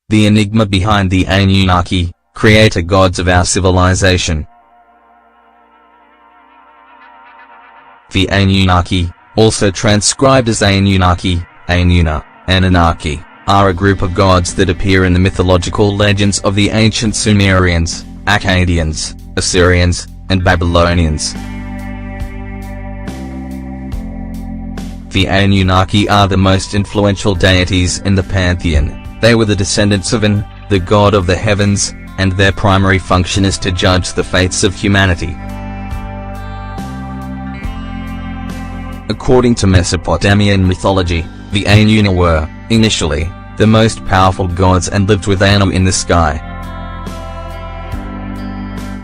The enigma behind the Anunnaki, creator gods of our civilization. The Anunnaki, also transcribed as Anunnaki, Anuna, Anunnaki, are a group of gods that appear in the mythological legends of the ancient Sumerians, Akkadians, Assyrians, and Babylonians. The Anunnaki are the most influential deities in the pantheon. They were the descendants of An, the god of the heavens, and their primary function is to judge the fates of humanity. According to Mesopotamian mythology, the Anu were, initially, the most powerful gods and lived with Anu in the sky.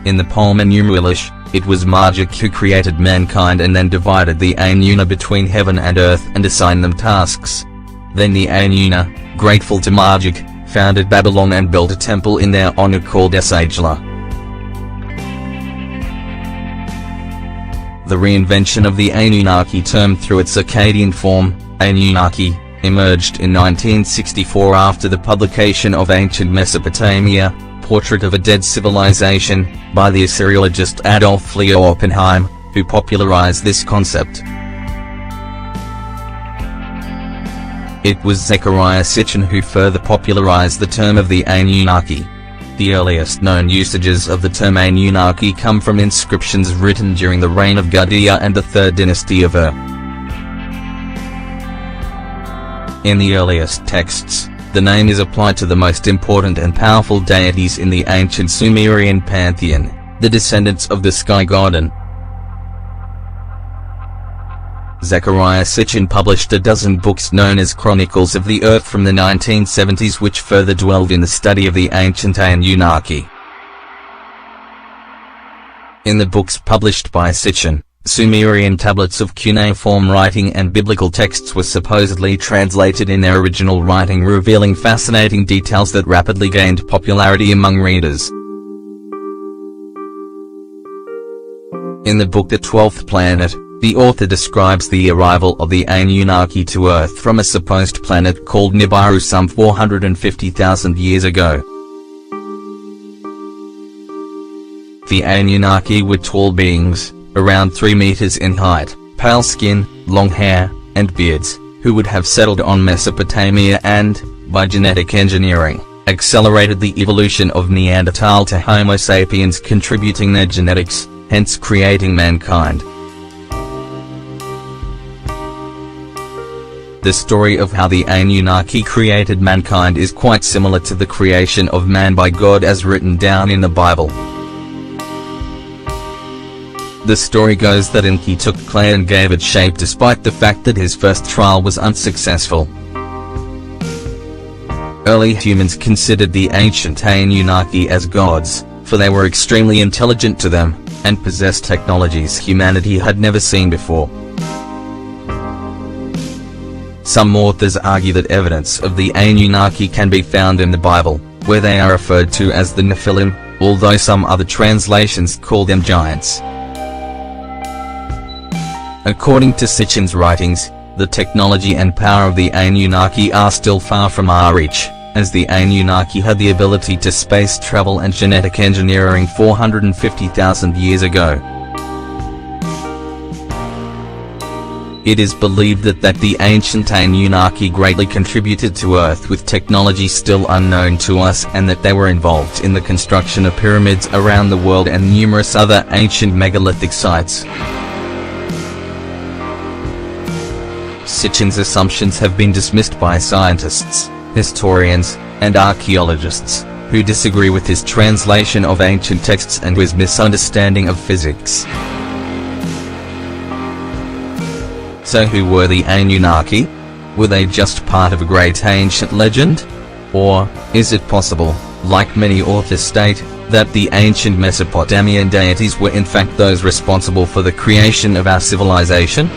In the poem Enumilish, it was Marduk who created mankind and then divided the Anuna between heaven and earth and assigned them tasks. Then the Anuna, grateful to Marduk, founded Babylon and built a temple in their honor called Esagila. The reinvention of the Anunnaki term through its Akkadian form, Anunnaki, emerged in 1964 after the publication of Ancient Mesopotamia, Portrait of a Dead Civilization, by the Assyriologist Adolf Leo Oppenheim, who popularized this concept. It was Zecharia Sitchin who further popularized the term of the Anunnaki. The earliest known usages of the term Anunnaki come from inscriptions written during the reign of Gudea and the 3rd dynasty of Ur. In the earliest texts, the name is applied to the most important and powerful deities in the ancient Sumerian pantheon, the descendants of the sky god An. Zecharia Sitchin published a dozen books known as Chronicles of the Earth from the 1970s, which further dwelled in the study of the ancient Anunnaki. In the books published by Sitchin, Sumerian tablets of cuneiform writing and biblical texts were supposedly translated in their original writing, revealing fascinating details that rapidly gained popularity among readers. In the book The 12th Planet, the author describes the arrival of the Anunnaki to Earth from a supposed planet called Nibiru some 450,000 years ago. The Anunnaki were tall beings, around 3 meters in height, pale skin, long hair, and beards, who would have settled on Mesopotamia and, by genetic engineering, accelerated the evolution of Neanderthal to Homo sapiens, contributing their genetics, hence creating mankind. The story of how the Anunnaki created mankind is quite similar to the creation of man by God as written down in the Bible. The story goes that Enki took clay and gave it shape despite the fact that his first trial was unsuccessful. Early humans considered the ancient Anunnaki as gods, for they were extremely intelligent to them, and possessed technologies humanity had never seen before. Some authors argue that evidence of the Anunnaki can be found in the Bible, where they are referred to as the Nephilim, although some other translations call them giants. According to Sitchin's writings, the technology and power of the Anunnaki are still far from our reach, as the Anunnaki had the ability to space travel and genetic engineering 450,000 years ago. It is believed that the ancient Anunnaki greatly contributed to Earth with technology still unknown to us, and that they were involved in the construction of pyramids around the world and numerous other ancient megalithic sites. Sitchin's assumptions have been dismissed by scientists, historians, and archaeologists, who disagree with his translation of ancient texts and his misunderstanding of physics. So who were the Anunnaki? Were they just part of a great ancient legend? Or, is it possible, like many authors state, that the ancient Mesopotamian deities were in fact those responsible for the creation of our civilization?